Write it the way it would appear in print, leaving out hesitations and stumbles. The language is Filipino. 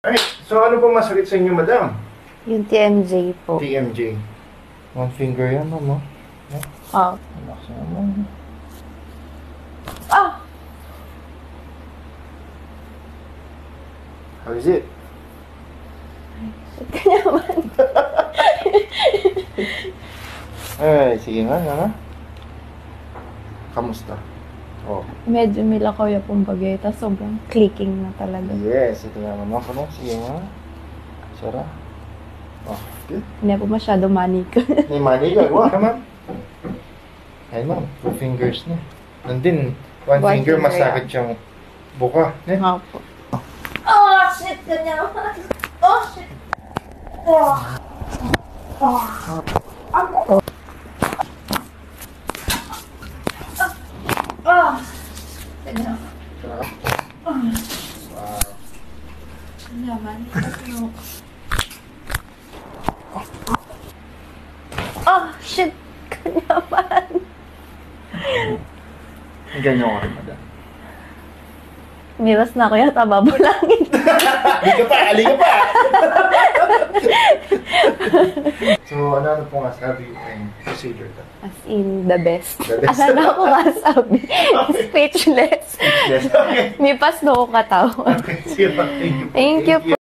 Ay, so ano po masakit sa inyo, madam? Yung TMJ po. TMJ. One finger yan, ma'am. Oh. Relax naman. Ah! How is it? Kaya naman. Ay, sige nga, nga. Kamusta? Oh. Medyo milakaw yung pong bagay. Tapos sobrang clicking na talaga. Yes, ito nga naman ko na. Sige nga. Sara. Oh, good. Hindi po masyado manik. May money ka. Wow, naman. Ay, ma'am. 2 fingers na. Nandun, one finger finger, masakit yung buka. Eh? Nga po. Oh, shit! Ganyan naman. Oh, shit! Oh. Oh. Oh. Oh. Ganyan. Wow. Ganyan naman. Oh, shit! Ganyan naman. Ganyan ako rin, madam. Miras na ako yata, babulangin. Ali ka pa! Ali ka pa! So, ano po nga sabi yung procedure ka? As in, the best. The best. Ano ako masabi? Speechless. Yes, okay. May pas na ako katawa. Okay, sige pa. Thank you. Thank you po.